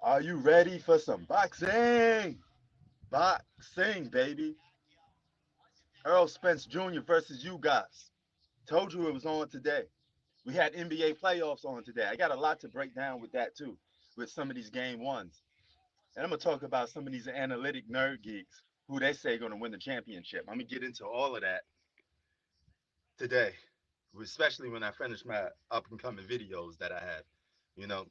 Are you ready for some boxing? Boxing, baby. Errol Spence Jr. versus Ugas. Told you it was on today. We had NBA playoffs on today. I got a lot to break down with that too, with some of these game ones. And I'm gonna talk about some of these analytic nerd geeks who they say are gonna win the championship. I'm gonna get into all of that today, especially when I finish my up and coming videos that I have. You know,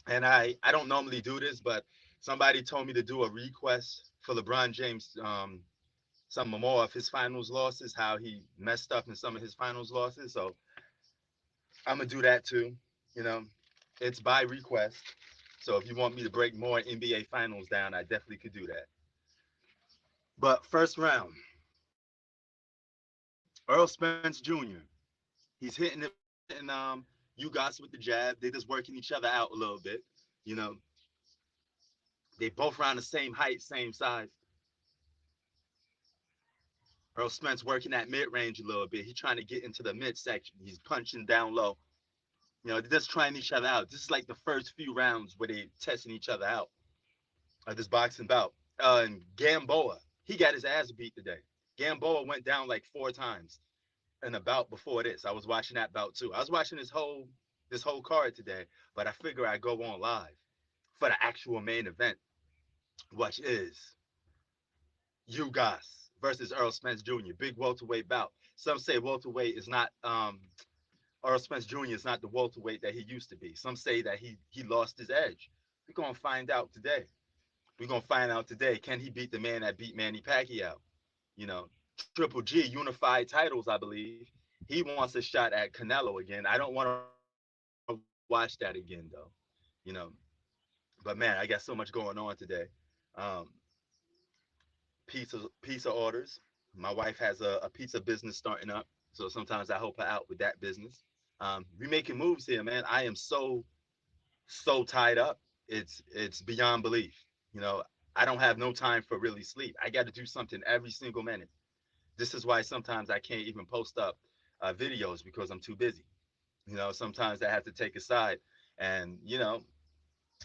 and I don't normally do this, but somebody told me to do a request for LeBron James, some more of his finals losses, how he messed up in some of his finals losses. So I'm gonna do that too. You know, it's by request. So if you want me to break more NBA finals down, I definitely could do that. But first round, Earl Spence Jr. He's hitting Ugas with the jab. They're just working each other out a little bit. You know, they both around the same height, same size. Earl Spence working that mid range a little bit. He's trying to get into the midsection. He's punching down low. You know, they're just trying each other out. This is like the first few rounds where they testing each other out of this boxing bout. And Gamboa, he got his ass beat today. Gamboa went down like 4 times in a bout before this. I was watching that bout too. I was watching this whole card today, but I figure I go on live for the actual main event, which is Ugas versus Earl Spence Jr. Big welterweight bout. Some say welterweight is not Errol Spence Jr. is not the welterweight that he used to be. Some say that he lost his edge. We're gonna find out today. We're gonna find out today. Can he beat the man that beat Manny Pacquiao? You know, Triple G unified titles, I believe. He wants a shot at Canelo again. I don't want to watch that again though. You know, but man, I got so much going on today. Um, pizza orders. My wife has a pizza business starting up, so sometimes I help her out with that business. We making moves here, man. I am so tied up. It's beyond belief. You know, I don't have no time for really sleep. I got to do something every single minute. This is why sometimes I can't even post up videos because I'm too busy. You know, sometimes I have to take a side, and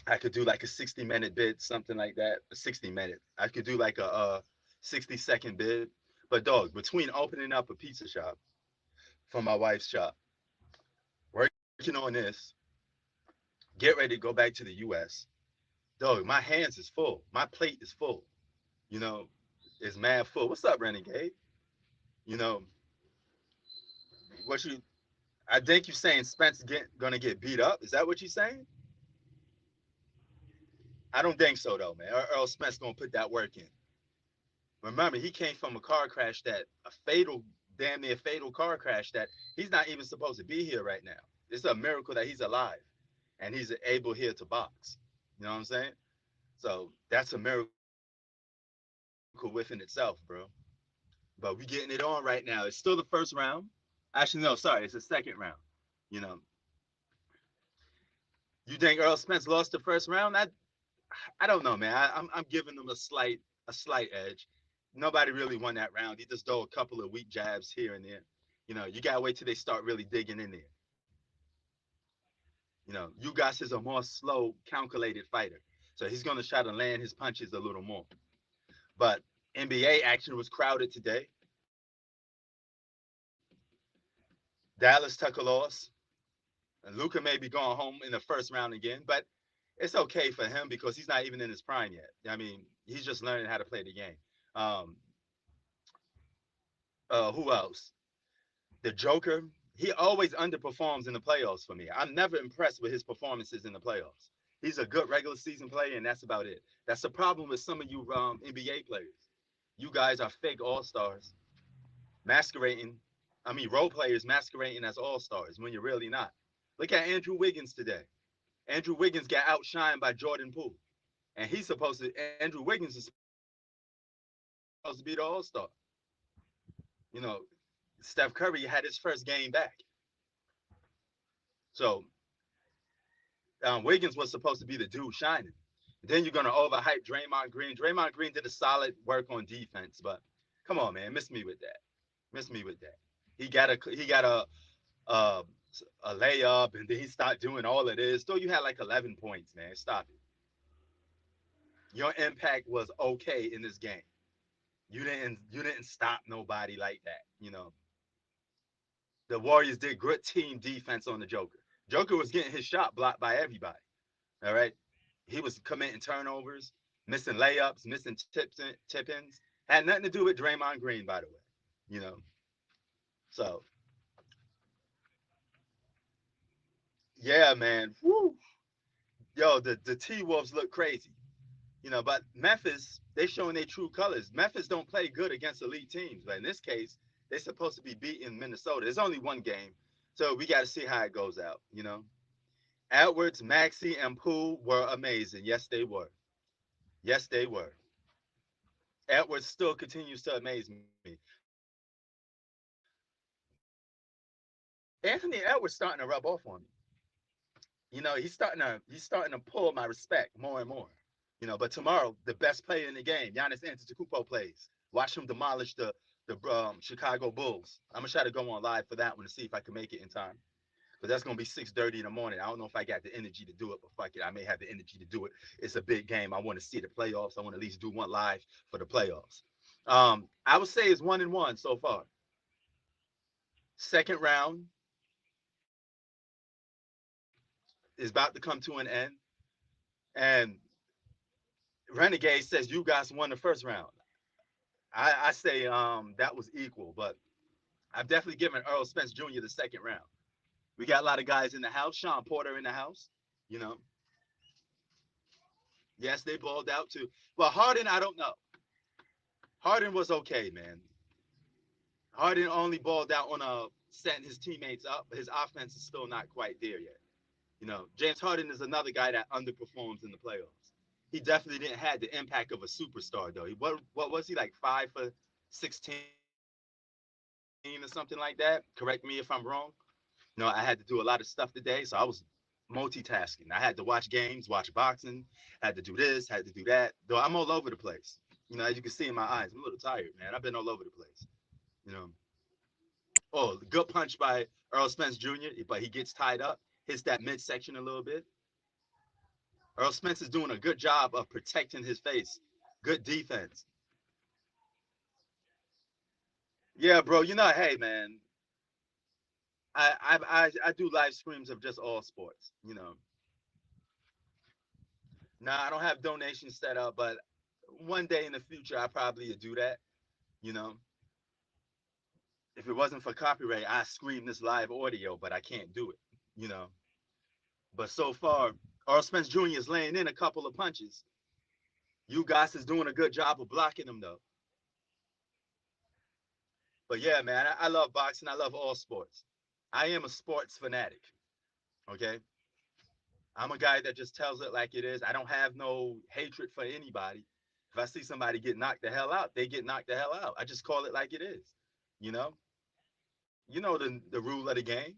I could do like a 60-minute bid, something like that. A 60 minute. I could do like a 60-second bid. But dog, between opening up a pizza shop for my wife's shop, working on this, get ready to go back to the US. Dog, my hands is full. My plate is full. You know, it's mad full. What's up, Renegade? You know, what you I think you're saying Spence gonna get beat up. Is that what you're saying? I don't think so though, man. Earl Spence gonna put that work in. Remember, he came from a car crash that a fatal, damn near fatal car crash that he's not even supposed to be here right now. It's a miracle that he's alive and he's able here to box. You know what I'm saying? So that's a miracle within itself, bro. But we getting it on right now. It's still the first round. Actually, no, sorry, it's the second round. You know, you think Earl Spence lost the first round? I don't know, man. I'm giving them a slight edge. Nobody really won that round. He just threw a couple of weak jabs here and there. You know, you gotta wait till they start really digging in there. You know, Ugas is a more slow, calculated fighter, so he's gonna try to land his punches a little more. But NBA action was crowded today. Dallas took a loss, and Luca may be going home in the first round again, but it's okay for him because he's not even in his prime yet. I mean, he's just learning how to play the game. Um, who else? The Joker. He always underperforms in the playoffs for me. I'm never impressed with his performances in the playoffs. He's a good regular season player, and that's about it. That's the problem with some of you NBA players. You guys are fake all stars, masquerading. I mean, role players masquerading as all stars when you're really not. Look at Andrew Wiggins today. Andrew Wiggins got outshined by Jordan Poole, and he's supposed to. Andrew Wiggins is supposed to be the all star. You know, Steph Curry had his first game back, so Wiggins was supposed to be the dude shining. Then you're gonna overhype Draymond Green. Draymond Green did a solid work on defense, but come on, man, miss me with that. Miss me with that. He got a layup, and then he started doing all of this. Though you had like 11 points, man. Stop it. Your impact was okay in this game. You didn't stop nobody like that. The Warriors did good team defense on the Joker. Joker was getting his shot blocked by everybody. All right, he was committing turnovers, missing layups, missing tip-ins. Had nothing to do with Draymond Green, by the way. You know, so yeah, man. Woo. Yo, the T Wolves look crazy. But Memphis, they showing their true colors. Memphis don't play good against elite teams, but in this case, they're supposed to be beating Minnesota. It's only one game, so we got to see how it goes out. Edwards, Maxey, and Poole were amazing. Yes, they were. Yes, they were. Edwards still continues to amaze me. Anthony Edwards starting to rub off on me. He's starting to pull my respect more and more. But tomorrow, the best player in the game, Giannis Antetokounmpo plays. Watch him demolish the Chicago Bulls. I'm gonna try to go on live for that one to see if I can make it in time. But that's gonna be 6:30 in the morning. I don't know if I got the energy to do it, but fuck it, I may have the energy to do it. It's a big game. I want to see the playoffs. I want to at least do one live for the playoffs. I would say it's 1-1 so far. Second round is about to come to an end, and Renegade says you guys won the first round. I say that was equal, but I'm definitely giving Earl Spence Jr. the second round. We got a lot of guys in the house. Sean Porter in the house. You know, yes, they balled out too. Well, Harden, I don't know. Harden was okay, man. Harden only balled out on setting his teammates up. His offense is still not quite there yet. James Harden is another guy that underperforms in the playoffs. He definitely didn't have the impact of a superstar though. What was he like 5 for 16 or something like that? Correct me if I'm wrong. I had to do a lot of stuff today, so I was multitasking. I had to watch games, watch boxing, had to do this, had to do that. Though I'm all over the place. As you can see in my eyes, I'm a little tired, man. I've been all over the place. You know. Oh, good punch by Earl Spence Jr., but he gets tied up, hits that midsection a little bit. Earl Spence is doing a good job of protecting his face. Good defense. Yeah, bro. Hey, man. I do live streams of just all sports. Now I don't have donations set up, but one day in the future I probably would do that. You know, if it wasn't for copyright, I scream this live audio, but I can't do it. You know, but so far, Earl Spence Jr. is laying in a couple of punches. Ugas is doing a good job of blocking them though. But yeah, man, I love boxing. I love all sports. I am a sports fanatic. Okay, I'm a guy that just tells it like it is. I don't have no hatred for anybody. If I see somebody get knocked the hell out, they get knocked the hell out. I just call it like it is. You know, the rule of the game.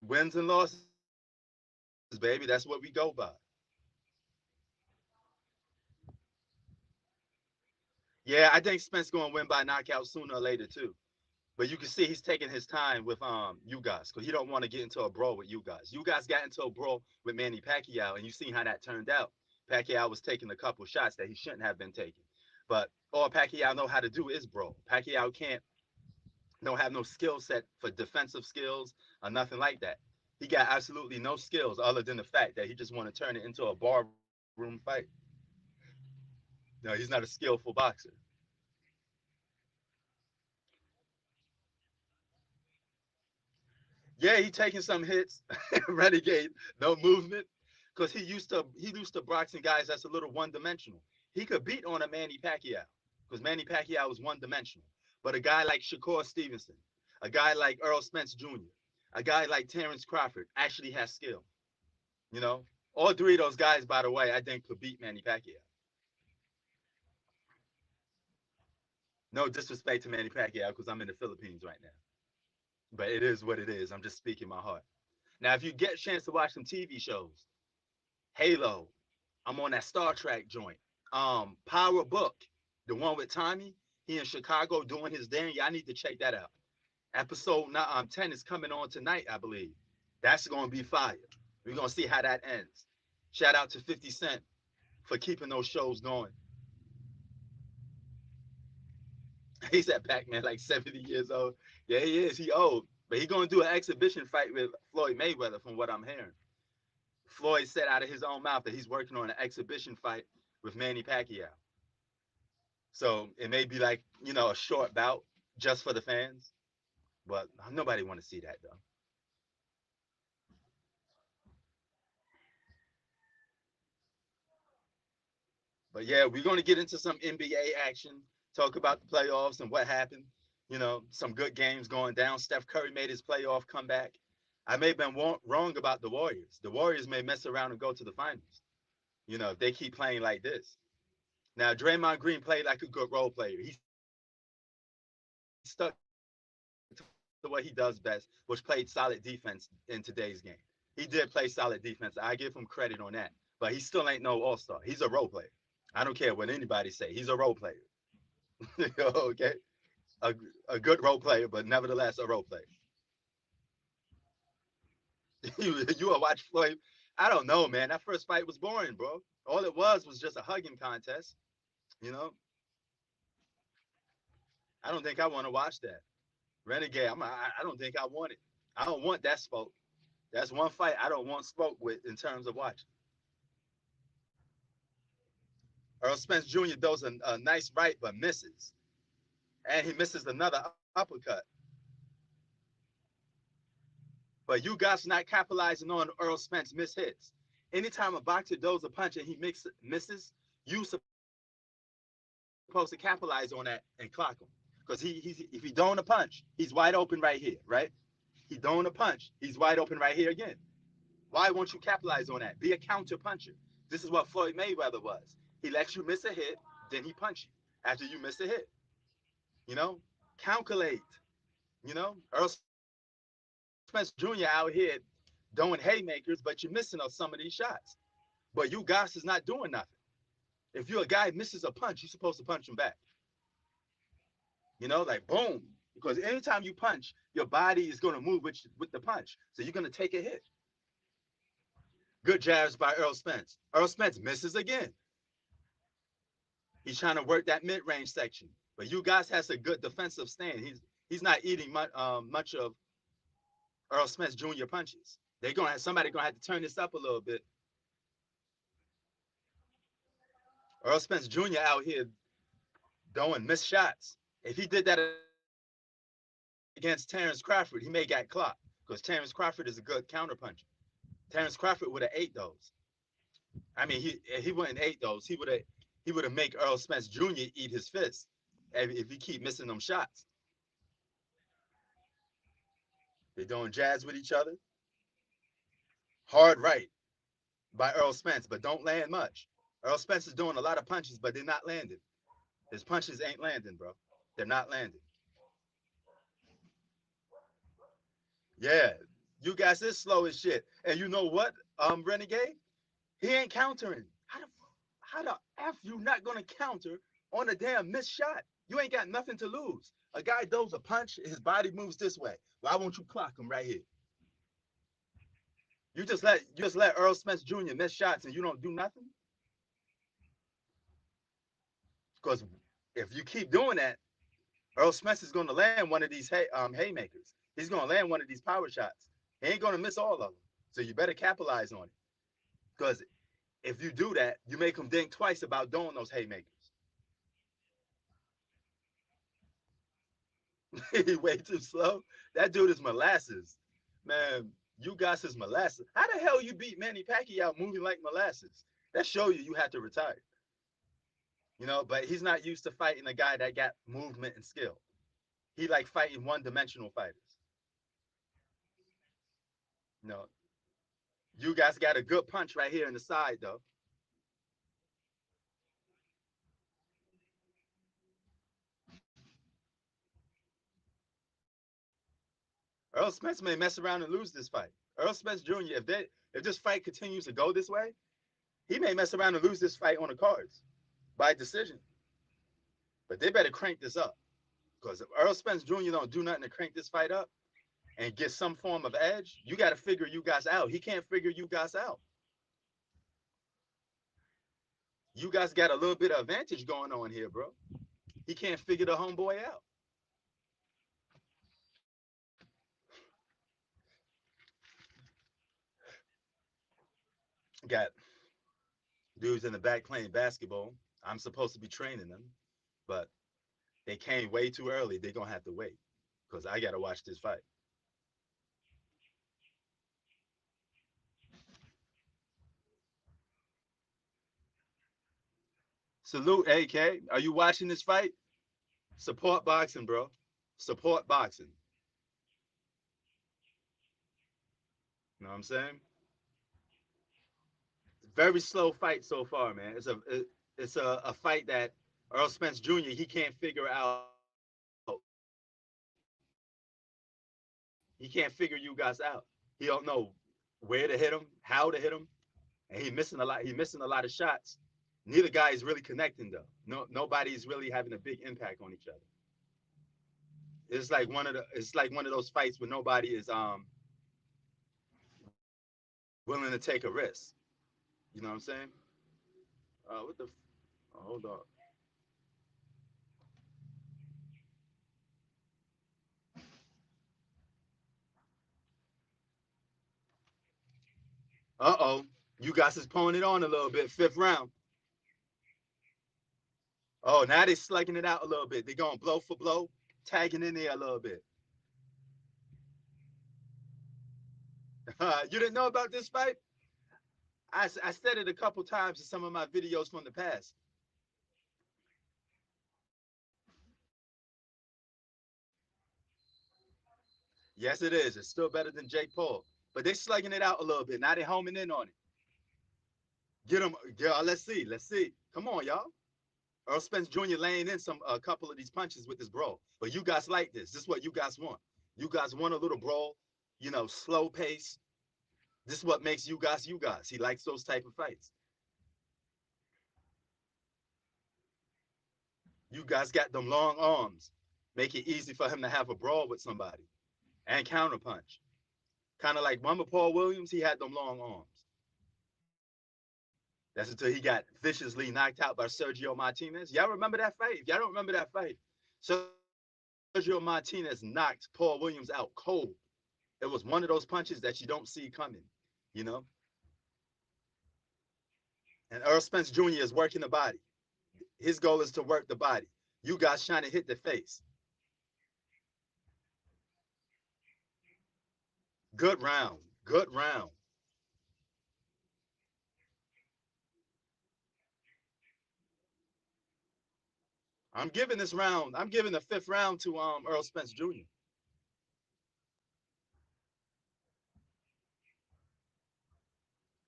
Wins and losses, baby. That's what we go by. Yeah, I think Spence gonna win by knockout sooner or later too. But you can see he's taking his time with you guys because he don't want to get into a brawl with you guys. You guys got into a brawl with Manny Pacquiao, and you seen how that turned out. Pacquiao was taking a couple shots that he shouldn't have been taking. But all Pacquiao know how to do is brawl. Pacquiao can't don't have no skill set for defensive skills or nothing like that. He got absolutely no skills other than the fact that he just want to turn it into a barroom fight. No, he's not a skillful boxer. Yeah, he taking some hits, renegade, no movement, because he used to boxing guys that's a little one dimensional. He could beat on a Manny Pacquiao because Manny Pacquiao was one dimensional. But a guy like Shakur Stevenson, a guy like Earl Spence Jr., a guy like Terrence Crawford actually has skill. You know, all three of those guys, by the way, I think could beat Manny Pacquiao. No disrespect to Manny Pacquiao because I'm in the Philippines right now, but it is what it is. I'm just speaking my heart. Now, if you get a chance to watch some TV shows, Halo. I'm on that Star Trek joint. Power Book, the one with Tommy. He in Chicago doing his thing. Y'all need to check that out. Episode 10 is coming on tonight, I believe. That's gonna be fire. We're gonna see how that ends. Shout out to 50 Cent for keeping those shows going. He's at Pac-Man like 70 years old. Yeah, he is. He old. But he gonna do an exhibition fight with Floyd Mayweather, from what I'm hearing. Floyd said out of his own mouth that he's working on an exhibition fight with Manny Pacquiao. So it may be like, a short bout just for the fans. But nobody want to see that though. But yeah, we're going to get into some NBA action, talk about the playoffs and what happened. Some good games going down. Steph Curry made his playoff comeback. I may have been wrong about the Warriors. The Warriors may mess around and go to the finals, if they keep playing like this. Now, Draymond Green played like a good role player. He stuck to what he does best, which played solid defense in today's game. He did play solid defense. I give him credit on that. But he still ain't no all-star. He's a role player. I don't care what anybody say. He's a role player. Okay? A, a good role player, but nevertheless a role player. You will watch Floyd. I don't know, man. That first fight was boring, bro. All it was just a hugging contest. You know, I don't think I want to watch that. Renegade, I don't think I want it. I don't want that smoke. That's one fight I don't want smoke with in terms of watching. Earl Spence Jr. does a nice right, but misses. And he misses another uppercut. But Ugas not capitalizing on Earl Spence miss hits. Anytime a boxer does a punch and he misses, you supposed to capitalize on that and clock him. Because if he don't a punch, he's wide open right here, right? He don't a punch, he's wide open right here again. Why won't you capitalize on that? Be a counter puncher. This is what Floyd Mayweather was. He lets you miss a hit, then he punch you after you miss a hit. You know, calculate. Earl Spence Jr. out here doing haymakers, but you're missing on some of these shots. But you guys is not doing nothing. If you're a guy misses a punch, you're supposed to punch him back. Like boom. Because anytime you punch, your body is going to move with the punch. So you're going to take a hit. Good jabs by Earl Spence. Earl Spence misses again. He's trying to work that mid-range section. But you guys has a good defensive stand. He's not eating much of Earl Spence Jr. punches. Somebody gonna have to turn this up a little bit. Earl Spence Jr. out here throwing missed shots. If he did that against Terrence Crawford, he may get clocked because Terrence Crawford is a good counter puncher. Terrence Crawford would have ate those. I mean, he wouldn't ate those. He would have make Earl Spence Jr. eat his fist if he keep missing them shots. They're doing jabs with each other. Hard right by Earl Spence, but don't land much. Earl Spence is doing a lot of punches, but they're not landing. His punches ain't landing, bro. They're not landing. Yeah, you guys is slow as shit. And you know what, Renegade? He ain't countering. How the F you not gonna counter on a damn missed shot? You ain't got nothing to lose. A guy does a punch, his body moves this way. Why won't you clock him right here? You just let Earl Spence Jr. miss shots and you don't do nothing? Because if you keep doing that, Earl Spence is going to land one of these haymakers. He's going to land one of these power shots. He ain't going to miss all of them. So you better capitalize on it. Because if you do that, you make him think twice about doing those haymakers. He way too slow. That dude is molasses. Man, you guys is molasses. How the hell you beat Manny Pacquiao moving like molasses? That show you had to retire. But he's not used to fighting a guy that got movement and skill. He like fighting one-dimensional fighters. You know, you guys got a good punch right here in the side though. Earl Spence may mess around and lose this fight. Earl Spence Jr. If this fight continues to go this way, he may mess around and lose this fight on the cards by decision. But they better crank this up. Because if Earl Spence Jr. don't do nothing to crank this fight up and get some form of edge, you got to figure you guys out. He can't figure you guys out. You guys got a little bit of advantage going on here, bro. He can't figure the homeboy out. Got dudes in the back playing basketball. I'm supposed to be training them, but they came way too early. They're gonna have to wait because I gotta watch this fight. Salute, AK. Are you watching this fight? Support boxing, bro. Support boxing. You know what I'm saying? Very slow fight so far, man. It's a fight that Earl Spence Jr. he can't figure out. He can't figure you guys out. He don't know where to hit him, how to hit him, and he missing a lot. He missing a lot of shots. Neither guy is really connecting though. Nobody's really having a big impact on each other. It's like one of those fights where nobody is willing to take a risk. You know what I'm saying? What the? Oh, hold on. Uh-oh. You guys is pulling it on a little bit. Fifth round. Oh, now they're slugging it out a little bit. They're going blow for blow, tagging in there a little bit. You didn't know about this fight? I said it a couple times in some of my videos from the past. Yes, it is. It's still better than Jake Paul. But they're slugging it out a little bit. Now they're homing in on it. Get them. Yeah, let's see. Let's see. Come on, y'all. Earl Spence Jr. laying in a couple of these punches with this brawl. But you guys like this. This is what you guys want. You guys want a little brawl, slow pace. This is what makes you guys you guys. He likes those type of fights. You guys got them long arms. Make it easy for him to have a brawl with somebody and counterpunch. Kind of like Mama Paul Williams, he had them long arms. That's until he got viciously knocked out by Sergio Martinez. Y'all remember that fight? If y'all don't remember that fight, Sergio Martinez knocked Paul Williams out cold. It was one of those punches that you don't see coming, you know? And Earl Spence Jr. is working the body. His goal is to work the body. You guys trying to hit the face. Good round. Good round. I'm giving the fifth round to Earl Spence Jr.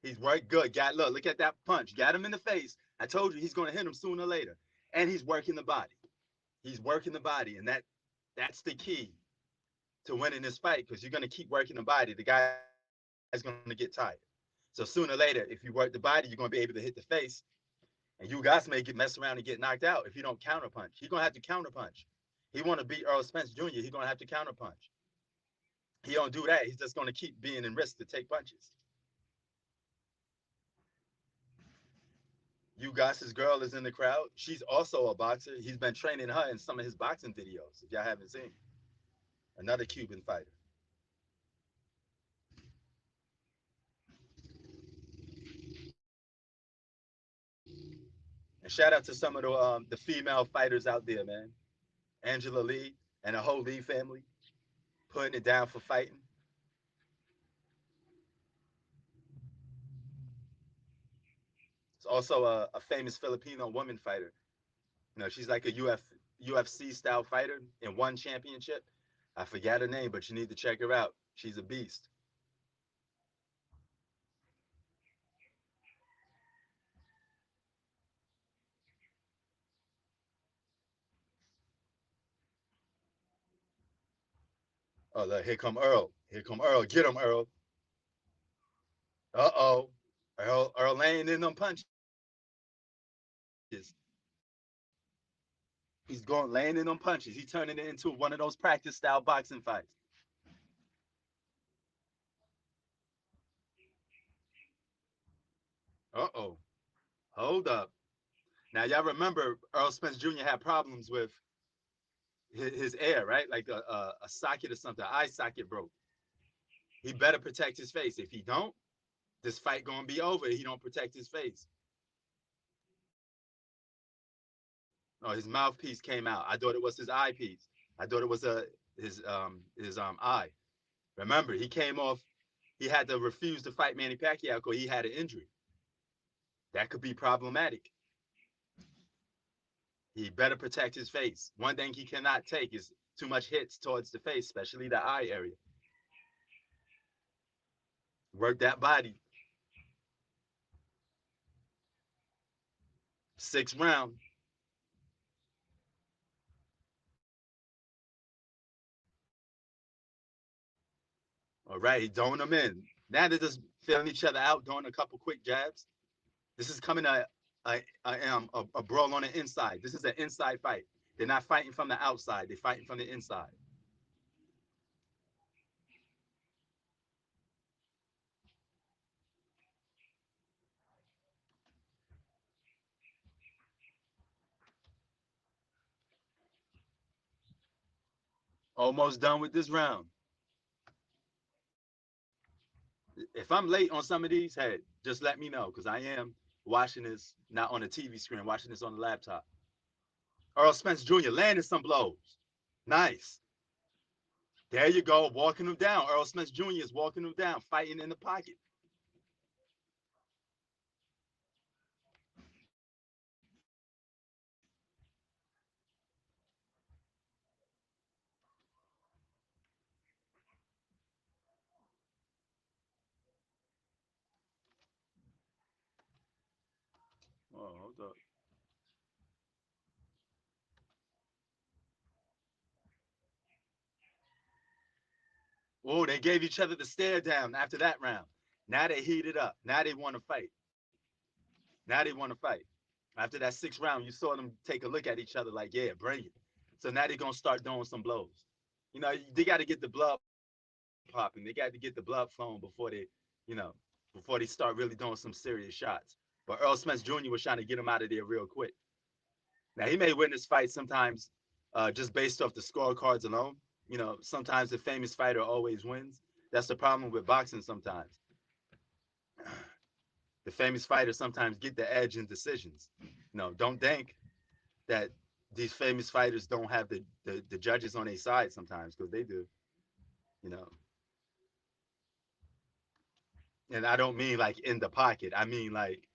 He's right good. Look at that punch. Got him in the face. I told you he's gonna hit him sooner or later. And he's working the body. He's working the body. And that's the key to winning this fight, because you're gonna keep working the body. The guy's gonna get tired. So sooner or later, if you work the body, you're gonna be able to hit the face. And you guys may get mess around and get knocked out if you don't counterpunch. He's gonna have to counterpunch. He wanna beat Earl Spence Jr., he's gonna have to counterpunch. He don't do that. He's just gonna keep being in risk to take punches. Ugas' girl is in the crowd. She's also a boxer. He's been training her in some of his boxing videos, if y'all haven't seen. Another Cuban fighter. And shout out to some of the female fighters out there, man. Angela Lee and the whole Lee family putting it down for fighting. It's also a famous Filipino woman fighter. She's like a UFC style fighter in one championship. I forgot her name, but you need to check her out. She's a beast. Oh, look, here come Earl. Here come Earl. Get him, Earl. Uh-oh. Earl laying in them punches. He's going laying in them punches. He's turning it into one of those practice style boxing fights. Uh-oh. Hold up. Now y'all remember Earl Spence Jr. had problems with his ear, right? Like a socket or something, eye socket broke. He better protect his face. If he don't, this fight gonna be over. If he don't protect his face. No, his mouthpiece came out. I thought it was his eyepiece. I thought it was his eye. Remember, he came off. He had to refuse to fight Manny Pacquiao because he had an injury. That could be problematic. He better protect his face. One thing he cannot take is too much hits towards the face, especially the eye area. Work that body. 6th round. All right, he's throwing them in. Now they're just filling each other out, doing a couple quick jabs. This is coming a brawl on the inside. This is an inside fight. They're not fighting from the outside. They're fighting from the inside. Almost done with this round. If I'm late on some of these, hey, just let me know because I am watching this not on a TV screen, watching this on the laptop. Earl Spence Jr. landed some blows. Nice. There you go, walking him down. Earl Spence Jr. is walking him down, fighting in the pocket. Oh, hold up. Oh, they gave each other the stare down after that round. Now they heated up. Now they want to fight. Now they want to fight. After that 6th round, you saw them take a look at each other like, yeah, bring it. So now they're going to start doing some blows. You know, they got to get the blood popping. They got to get the blood flowing before they, you know, before they start really doing some serious shots. But Earl Spence Jr. was trying to get him out of there real quick. Now, he may win this fight sometimes just based off the scorecards alone. You know, sometimes the famous fighter always wins. That's the problem with boxing sometimes. The famous fighters sometimes get the edge in decisions. No, don't think that these famous fighters don't have the judges on their side sometimes because they do, you know. And I don't mean like in the pocket. I mean like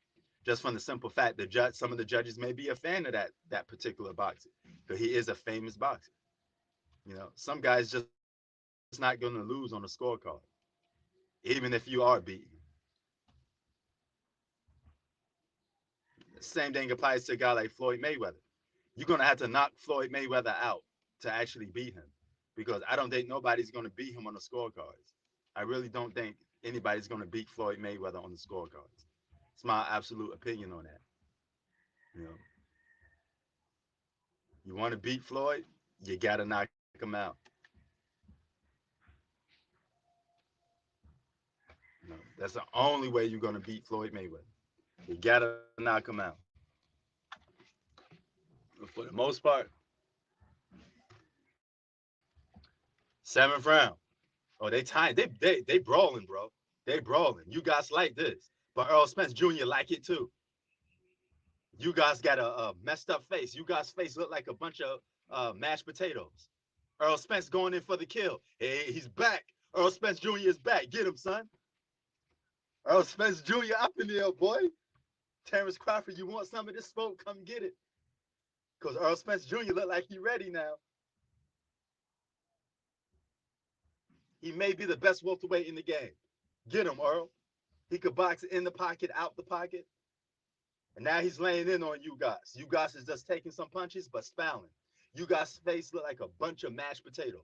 just from the simple fact that some of the judges may be a fan of that particular boxer because he is a famous boxer. You know, some guys just not going to lose on the scorecard, even if you are beaten. Same thing applies to a guy like Floyd Mayweather. You're going to have to knock Floyd Mayweather out to actually beat him because I don't think nobody's going to beat him on the scorecards. I really don't think anybody's going to beat Floyd Mayweather on the scorecards. It's my absolute opinion on that. You know, you want to beat Floyd, you got to knock him out. You know, that's the only way you're going to beat Floyd Mayweather. You got to knock him out. But for the most part, 7th round. Oh, they tied. They brawling, bro. They brawling. You guys like this, but Earl Spence Jr. like it too. You guys got a messed up face. You guys' face look like a bunch of mashed potatoes. Earl Spence going in for the kill. Hey, he's back. Earl Spence Jr. is back. Get him, son. Earl Spence Jr. up in there, boy. Terrence Crawford, you want some of this smoke? Come get it. Because Earl Spence Jr. look like he ready now. He may be the best welterweight in the game. Get him, Earl. He could box in the pocket, out the pocket. And now he's laying in on Ugas. Ugas is just taking some punches, but spouting. Ugas' face look like a bunch of mashed potatoes.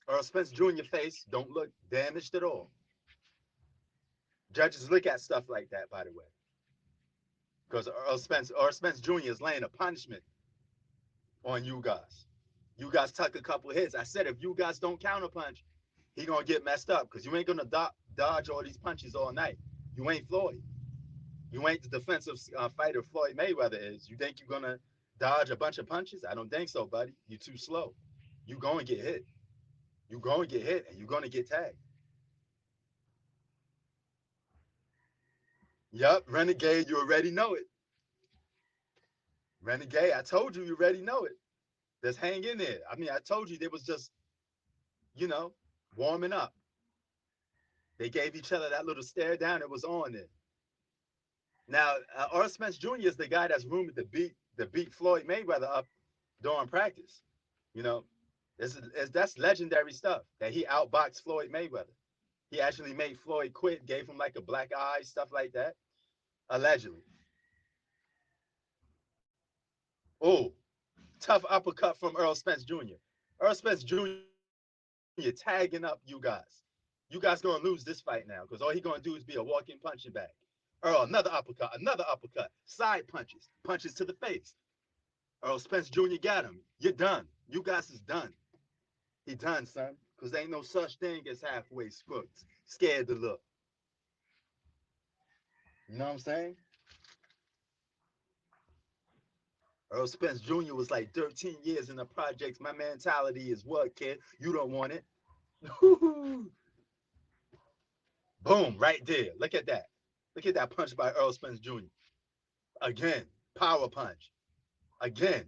Earl Spence Jr. face don't look damaged at all. Judges look at stuff like that, by the way. Because Earl Spence Jr. is laying a punishment on Ugas. Ugas tuck a couple of hits. I said if Ugas don't counterpunch, he gonna get messed up because you ain't gonna dodge all these punches all night. You ain't Floyd. You ain't the defensive fighter Floyd Mayweather is. You think you're gonna dodge a bunch of punches? I don't think so, buddy. You're too slow. You going to get hit. You going to get hit, and you're going to get tagged. Yup, Renegade, you already know it. Renegade, I told you already know it. Just hang in there. I mean, I told you they was just, you know, warming up. They gave each other that little stare down. It was on there. Now, Errol Spence Jr. is the guy that's rumored to beat Floyd Mayweather up during practice. You know, that's legendary stuff that he outboxed Floyd Mayweather. He actually made Floyd quit, gave him like a black eye, stuff like that, allegedly. Oh, tough uppercut from Errol Spence Jr. Errol Spence Jr. tagging up you guys. You guys gonna lose this fight now because all he gonna do is be a walking punching bag. Earl, another uppercut, side punches, punches to the face. Earl Spence Jr. got him. You're done. You guys is done. He done, son. Because there ain't no such thing as halfway crooks. Scared to look. You know what I'm saying? Earl Spence Jr. was like 13 years in the projects. My mentality is what, kid? You don't want it. Boom, right there. Look at that. Look at that punch by Earl Spence Jr. Again, power punch. Again.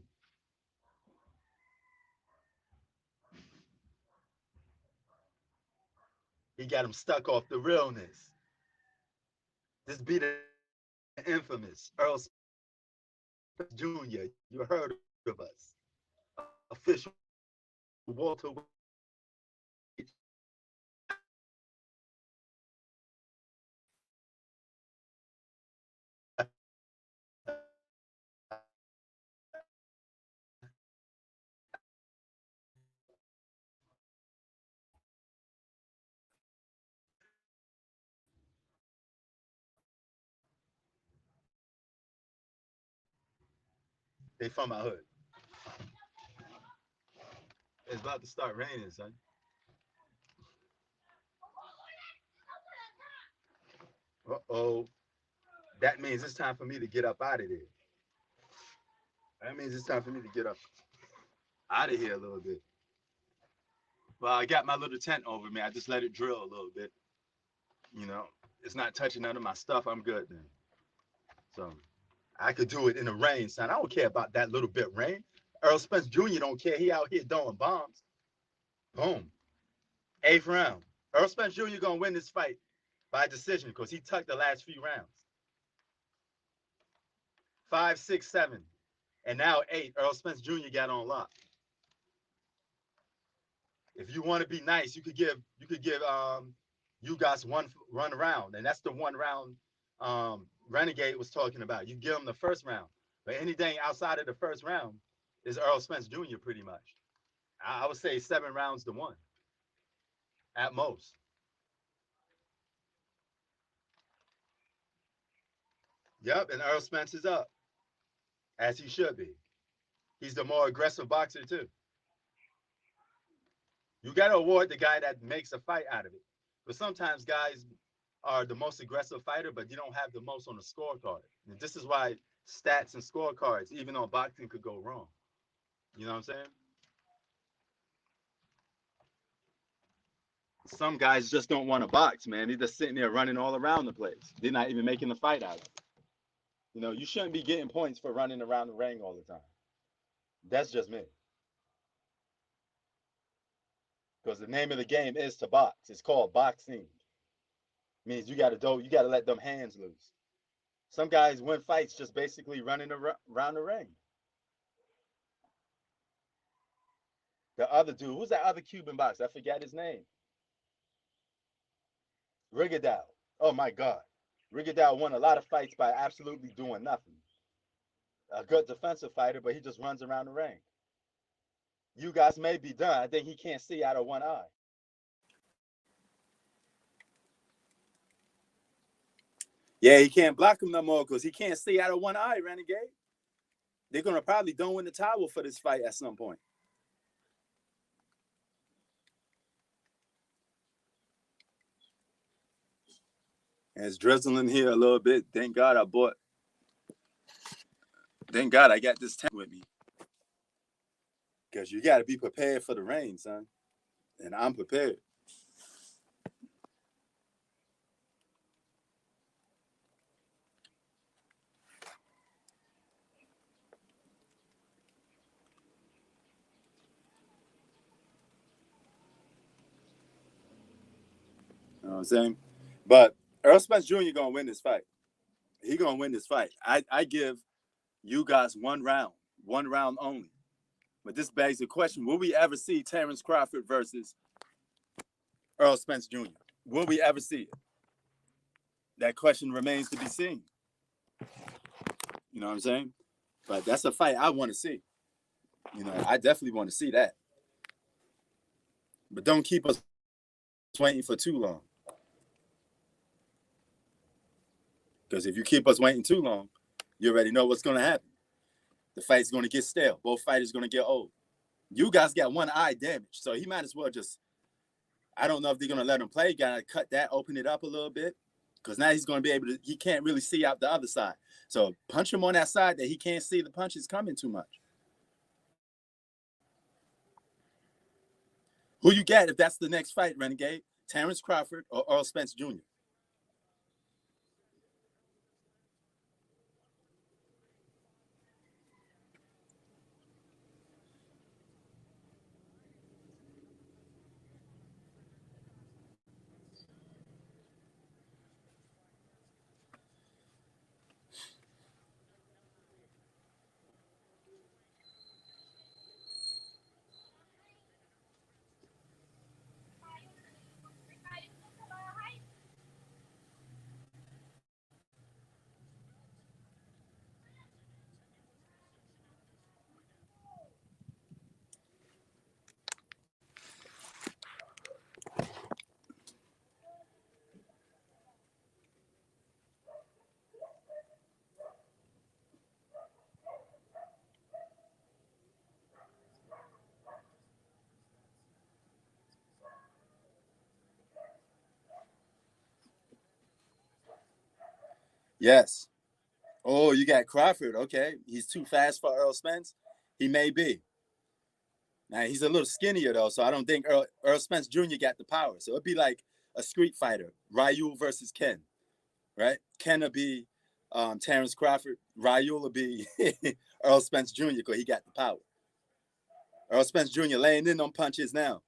He got him stuck off the realness. This be the infamous Earl Spence Jr. You heard of us. Official Welterweight They from my hood. It's about to start raining, son. Uh-oh. That means it's time for me to get up out of there. That means it's time for me to get up out of here a little bit. Well, I got my little tent over me. I just let it drill a little bit. You know, it's not touching none of my stuff. I'm good then. So I could do it in the rain, son. I don't care about that little bit rain. Earl Spence Jr. don't care. He out here throwing bombs. Boom. Eighth round. Earl Spence Jr. gonna win this fight by decision because he tucked the last few rounds. 5, 6, 7, and now 8. Earl Spence Jr. got on lock. If you want to be nice, you could give Ugas one run around, and that's the one round Renegade was talking about. You give him the first round, but anything outside of the first round is Earl Spence Jr. pretty much. I would say 7 rounds to 1 at most. Yep, and Earl Spence is up as he should be. He's the more aggressive boxer too. You got to award the guy that makes a fight out of it. But sometimes guys are the most aggressive fighter, but you don't have the most on the scorecard. And this is why stats and scorecards, even on boxing, could go wrong. You know what I'm saying? Some guys just don't want to box, man. They're just sitting there running all around the place. They're not even making the fight out of it. You know, you shouldn't be getting points for running around the ring all the time. That's just me. Because the name of the game is to box. It's called boxing. Means you gotta let them hands loose. Some guys win fights just basically running around the ring. The other dude, who's that other Cuban boxer? I forget his name. Rigondeaux. Oh my God. Rigondeaux won a lot of fights by absolutely doing nothing. A good defensive fighter, but he just runs around the ring. You guys may be done. I think he can't see out of one eye. Yeah, he can't block him no more because he can't see out of one eye, Renegade. They're gonna probably throw in the towel for this fight at some point. And it's drizzling here a little bit. Thank God I got this tent with me. Because you got to be prepared for the rain, son. And I'm prepared. You know what I'm saying? But Errol Spence Jr. going to win this fight. He going to win this fight. I give Ugas 1 round only. But this begs the question, will we ever see Terrence Crawford versus Errol Spence Jr.? Will we ever see it? That question remains to be seen. You know what I'm saying? But that's a fight I want to see. You know, I definitely want to see that. But don't keep us waiting for too long. Because if you keep us waiting too long, you already know what's going to happen. The fight's going to get stale. Both fighters are going to get old. You guys got one eye damaged, so he might as well just, I don't know if they're going to let him play. Got to cut that, open it up a little bit. Because now he's going to be able to, he can't really see out the other side. So punch him on that side that he can't see the punches coming too much. Who you got if that's the next fight, Renegade? Terrence Crawford or Errol Spence Jr.? Yes. Oh, you got Crawford. Okay. He's too fast for Errol Spence. He may be. Now, he's a little skinnier, though, so I don't think Errol Spence Jr. got the power. So it'd be like a street fighter, Ryu versus Ken, right? Ken will be Terrence Crawford. Ryu will be Errol Spence Jr. because he got the power. Errol Spence Jr. laying in on punches now.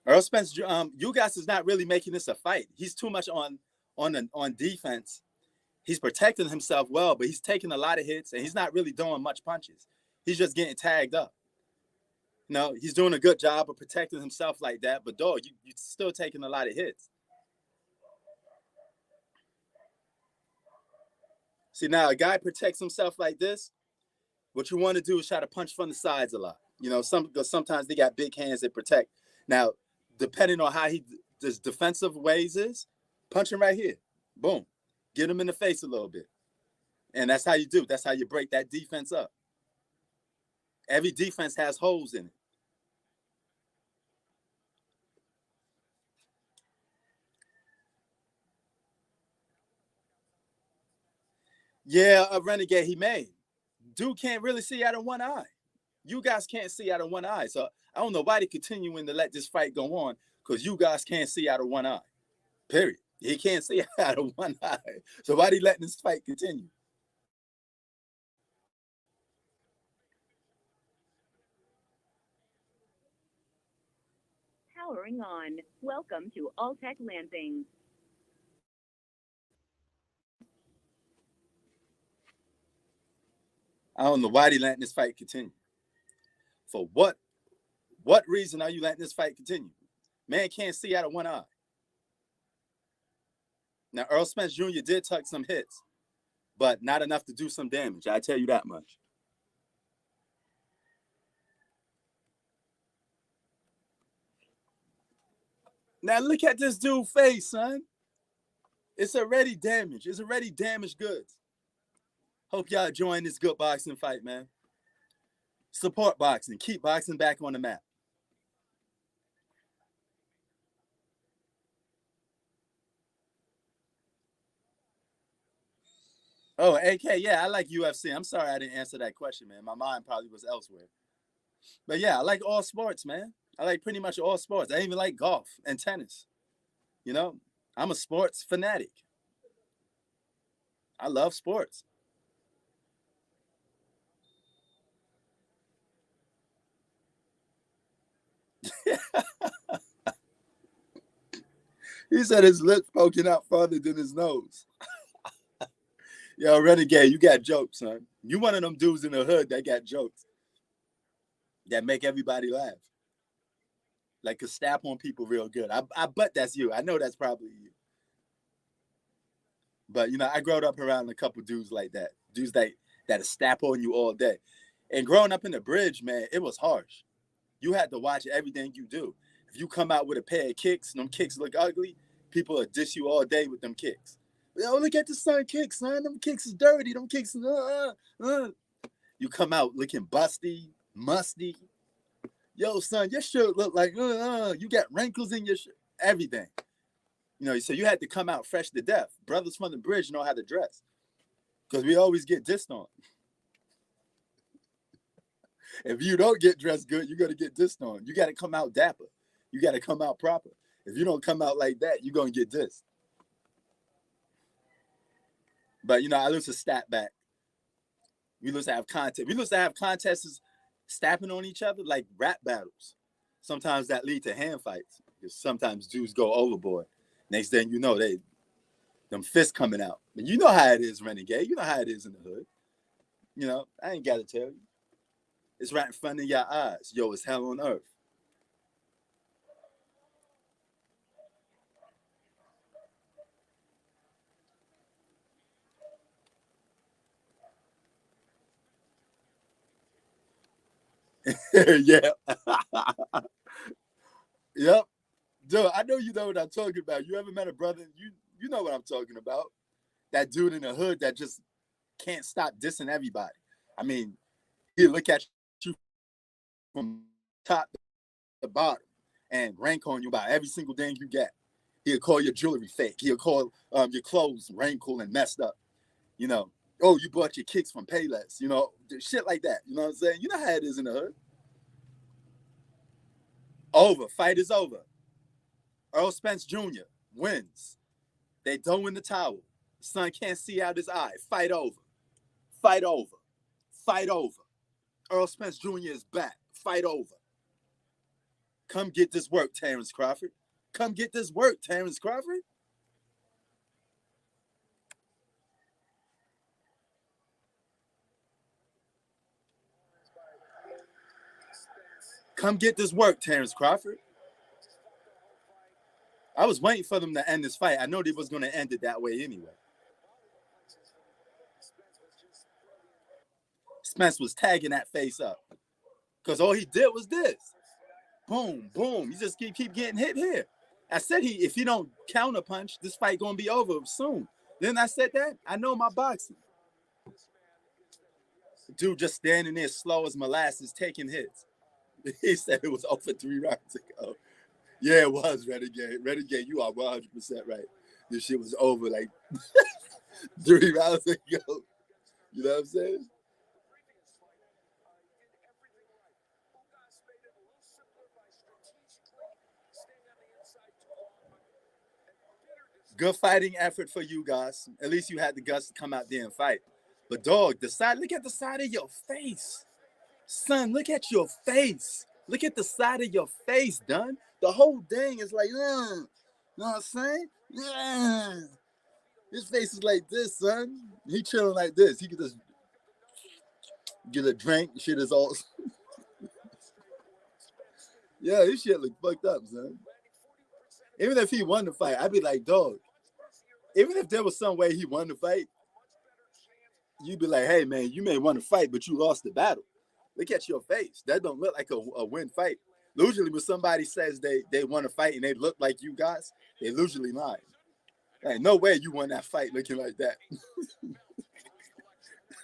Errol Spence, Ugas is not really making this a fight. He's too much on defense. He's protecting himself well, but he's taking a lot of hits, and he's not really doing much punches. He's just getting tagged up. No, he's doing a good job of protecting himself like that, but dog, you're still taking a lot of hits. See, now a guy protects himself like this, what you want to do is try to punch from the sides a lot. You know, sometimes they got big hands that protect. Now, depending on how his defensive ways is, punch him right here. Boom. Get him in the face a little bit. And that's how you do. That's how you break that defense up. Every defense has holes in it. Yeah, a renegade he made. Dude can't really see out of one eye. You guys can't see out of one eye. So I don't know why they continuing to let this fight go on because you guys can't see out of one eye. Period. He can't see out of one eye. So why they letting this fight continue? Powering on. Welcome to Alltech Lansing. I don't know why they letting this fight continue. For what reason are you letting this fight continue? Man can't see out of one eye. Now, Errol Spence Jr. did tuck some hits, but not enough to do some damage. I tell you that much. Now look at this dude's face, son. It's already damaged. It's already damaged goods. Hope y'all enjoying this good boxing fight, man. Support boxing. Keep boxing back on the map. Oh, AK, yeah, I like UFC. I'm sorry I didn't answer that question, man. My mind probably was elsewhere. But yeah, I like all sports, man. I like pretty much all sports. I even like golf and tennis. You know, I'm a sports fanatic. I love sports. He said his lip poking out farther than his nose. Yo, Renegade, you got jokes, son. You one of them dudes in the hood that got jokes that make everybody laugh. Like could snap on people real good. I bet that's you. I know that's probably you. But you know, I grew up around a couple dudes like that. Dudes that snap on you all day. And growing up in the bridge, man, it was harsh. You had to watch everything you do. If you come out with a pair of kicks, and them kicks look ugly, people will diss you all day with them kicks. Yo, look at the son kicks, son. Them kicks is dirty. Them kicks is You come out looking busty, musty. Yo, son, your shirt look like you got wrinkles in your shirt. Everything. You know, so you had to come out fresh to death. Brothers from the bridge know how to dress. Because we always get dissed on. If you don't get dressed good, you're going to get dissed on. You got to come out dapper. You got to come out proper. If you don't come out like that, you're going to get dissed. But, you know, I used to stat back. We used to have contests. We used to have contests stabbing on each other like rap battles. Sometimes that lead to hand fights. Because sometimes dudes go overboard. Next thing you know, them fists coming out. And you know how it is, Renegade. You know how it is in the hood. You know, I ain't got to tell you. It's right in front of your eyes. Yo, it's hell on earth. Yeah. Yep. Dude, I know you know what I'm talking about. You ever met a brother? You know what I'm talking about. That dude in the hood that just can't stop dissing everybody. I mean, he look at you from top to bottom and rank on you about every single thing you get. He'll call your jewelry fake. He'll call your clothes wrinkled and messed up. You know, oh, you bought your kicks from Payless. You know, shit like that. You know what I'm saying? You know how it is in the hood. Over. Fight is over. Errol Spence Jr. wins. They don't win the towel. Son can't see out his eye. Fight over. Fight over. Fight over. Errol Spence Jr. is back. Fight over. Come get this work, Terrence Crawford. Come get this work, Terrence Crawford. Come get this work, Terrence Crawford. I was waiting for them to end this fight. I know they was going to end it that way anyway. Spence was tagging that face up. Because all he did was this. Boom, boom. You just keep getting hit here. I said if he don't counter punch, this fight going to be over soon. Then I said that. I know my boxing. Dude just standing there slow as molasses taking hits. He said it was over 3 rounds ago. Yeah, it was, Renegade. Renegade, you are 100% right. This shit was over like 3 rounds ago. You know what I'm saying? Good fighting effort for you guys. At least you had the guts to come out there and fight. But dog, look at the side of your face. Son, look at your face. Look at the side of your face, done. The whole thing is like, you know what I'm saying? Yeah. His face is like this, son. He chilling like this. He could just get a drink. Shit is all. Yeah, his shit look fucked up, son. Even if he won the fight, I'd be like, dog. Even if there was some way he won the fight, you'd be like, hey, man, you may won the fight, but you lost the battle. Look at your face. That don't look like a win fight. Usually when somebody says they won a fight and they look like you guys, they usually lie. Ain't no way you won that fight looking like that.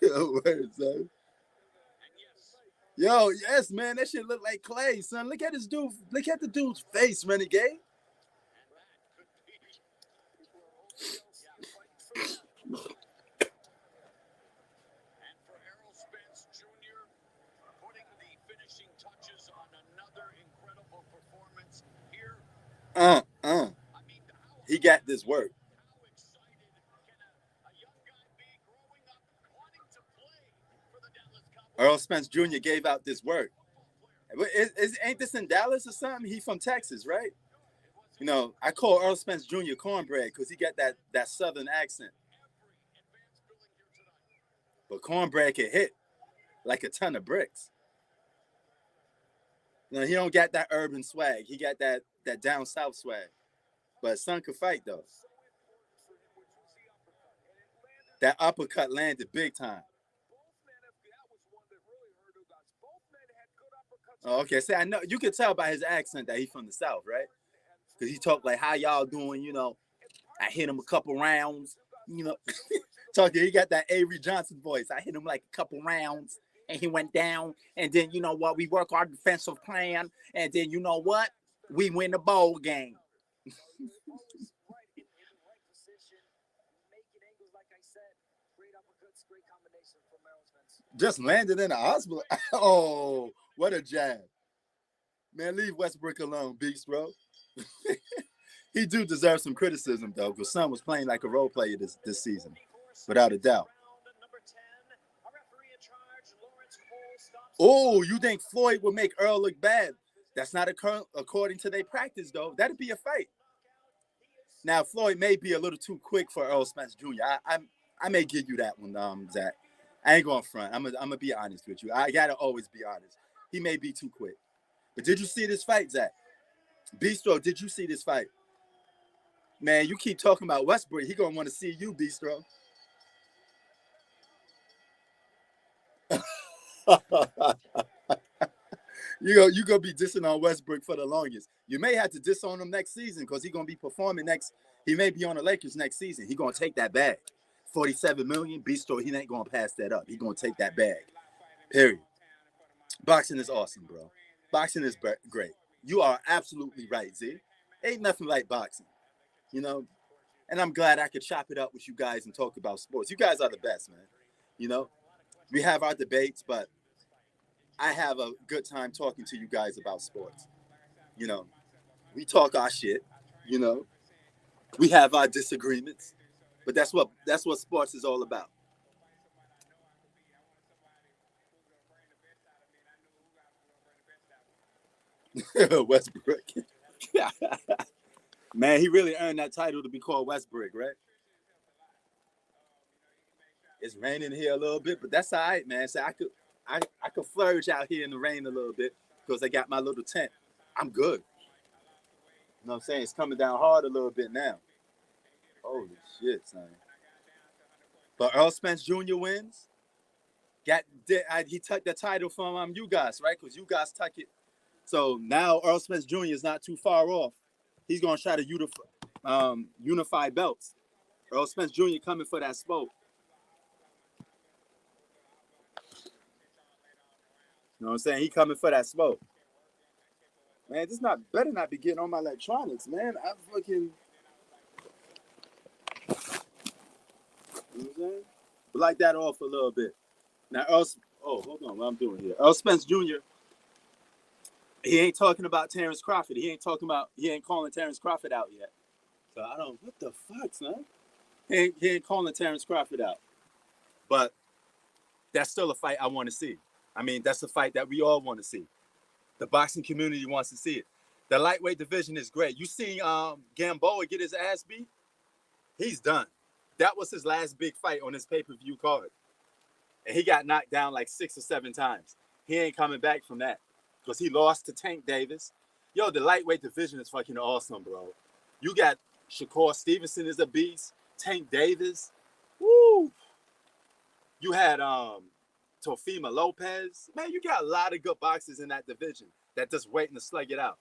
Word, son. Yo, yes, man, that shit look like clay, son. Look at this dude. Look at the dude's face, renegade. For Errol Spence Jr. putting the finishing touches on another incredible performance here. I mean, he got this work. How excited can a young guy be growing up wanting to play for the Dallas Cowboys? Earl Spence Jr. gave out this work. Ain't this in Dallas or something? He from Texas, right? You know, I call Earl Spence Jr. cornbread because he got that southern accent. But cornbread can hit like a ton of bricks. You know, he don't got that urban swag. He got that down south swag. But son could fight though. That uppercut landed big time. Oh, okay. See, I know you can tell by his accent that he's from the South, right? Because he talked like, "How y'all doing?" You know, I hit him a couple rounds. You know, talking. He got that Avery Johnson voice. I hit him like a couple rounds, and he went down. And then you know what? We work our defensive plan, and then you know what? We win the bowl game. Just landed in the hospital. Oh, what a jab. Man, leave Westbrook alone, Beast, bro. He do deserve some criticism, though, because Son was playing like a role player this season, without a doubt. Oh, you think Floyd would make Earl look bad? That's not according to their practice, though. That'd be a fight. Now, Floyd may be a little too quick for Errol Spence Jr. I may give you that one, Zach. I ain't going front. I'm gonna be honest with you. I gotta always be honest. He may be too quick. But did you see this fight, Zach? Bistro, did you see this fight? Man, you keep talking about Westbrook. He gonna want to see you, Bistro. you gonna be dissing on Westbrook for the longest. You may have to diss on him next season because he's gonna be performing next. He may be on the Lakers next season. He gonna take that bag. 47 million, Bistro, he ain't gonna pass that up. He gonna take that bag. Period. Boxing is awesome, bro. Boxing is great. You are absolutely right, Z. Ain't nothing like boxing, you know. And I'm glad I could chop it up with you guys and talk about sports. You guys are the best, man. You know, we have our debates, but I have a good time talking to you guys about sports. You know, we talk our shit. You know, we have our disagreements, but that's what sports is all about. Westbrook. Man, he really earned that title to be called Westbrook, right? It's raining here a little bit, but that's all right, man. So I could flourish out here in the rain a little bit because I got my little tent. I'm good. You know what I'm saying? It's coming down hard a little bit now. Holy shit, son. But Earl Spence Jr. wins. He took the title from Ugas, right? Because Ugas took it. So now Earl Spence Jr. is not too far off. He's gonna try to unify belts. Earl Spence Jr. coming for that spot. You know what I'm saying? He coming for that spot. Man, this better not be getting on my electronics, man. I'm fucking. You know what I'm saying? Like that off a little bit. Now, hold on, what I'm doing here. Earl Spence Jr. He ain't talking about Terrence Crawford. He ain't calling Terrence Crawford out yet. So I don't. What the fuck, man? He ain't calling Terrence Crawford out. But that's still a fight I want to see. I mean, that's a fight that we all want to see. The boxing community wants to see it. The lightweight division is great. You seen Gamboa get his ass beat? He's done. That was his last big fight on his pay-per-view card. And he got knocked down like 6 or 7 times. He ain't coming back from that because he lost to Tank Davis. Yo, the lightweight division is fucking awesome, bro. You got Shakur Stevenson is a beast. Tank Davis. Woo. You had Teofimo Lopez. Man, you got a lot of good boxers in that division that just waiting to slug it out.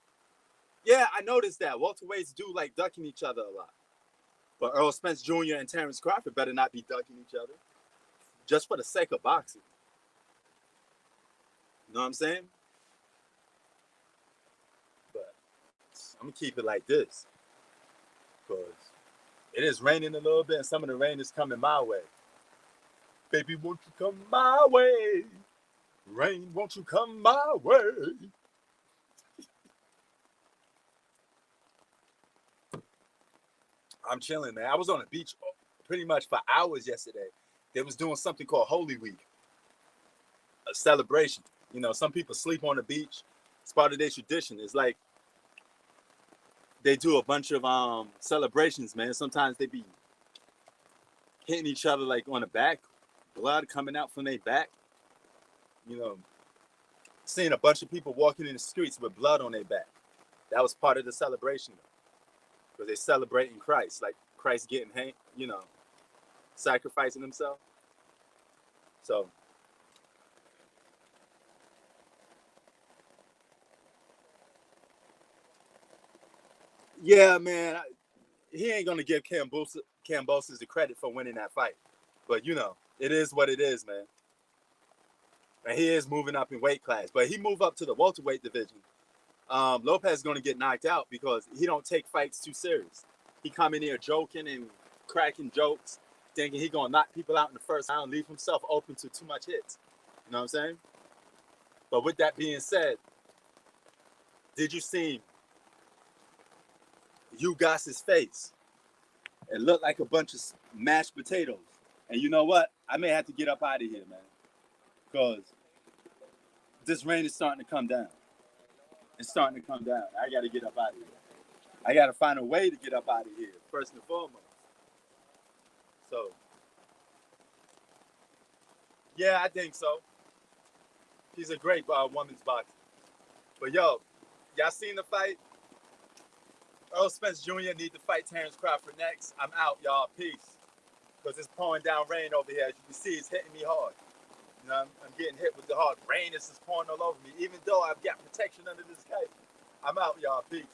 Yeah, I noticed that. Welterweights do like ducking each other a lot. But Earl Spence Jr. and Terrence Crawford better not be ducking each other. just for the sake of boxing. You know what I'm saying? But I'm gonna keep it like this, because it is raining a little bit, and some of the rain is coming my way. Baby, won't you come my way? Rain, won't you come my way? I'm chilling, man. I was on the beach pretty much for hours yesterday. They was doing something called Holy Week, a celebration. You know, some people sleep on the beach. It's part of their tradition. It's like they do a bunch of celebrations, man. Sometimes they be hitting each other like on the back, blood coming out from their back. You know, seeing a bunch of people walking in the streets with blood on their back. That was part of the celebration, because they celebrating Christ, like Christ getting hanged, you know, sacrificing himself. So yeah, man, he ain't gonna give Kambosos the credit for winning that fight, but you know, it is what it is, man. And he is moving up in weight class, but he moved up to the welterweight division. Lopez is gonna get knocked out because he don't take fights too serious. He come in here joking and cracking jokes, thinking he gonna knock people out in the first round, leave himself open to too much hits. You know what I'm saying? But with that being said, did you see Ugas' face? It looked like a bunch of mashed potatoes. And you know what? I may have to get up out of here, man, because this rain is starting to come down. It's starting to come down. I got to get up out of here. I got to find a way to get up out of here, first and foremost. So, yeah, I think so. She's a great women's boxer. But yo, y'all seen the fight? Errol Spence Jr. need to fight Terrence Crawford next. I'm out, y'all. Peace. Because it's pouring down rain over here. As you can see, it's hitting me hard. You know, I'm getting hit with the hard rain. This is pouring all over me. Even though I've got protection under this cape. I'm out, y'all. Peace.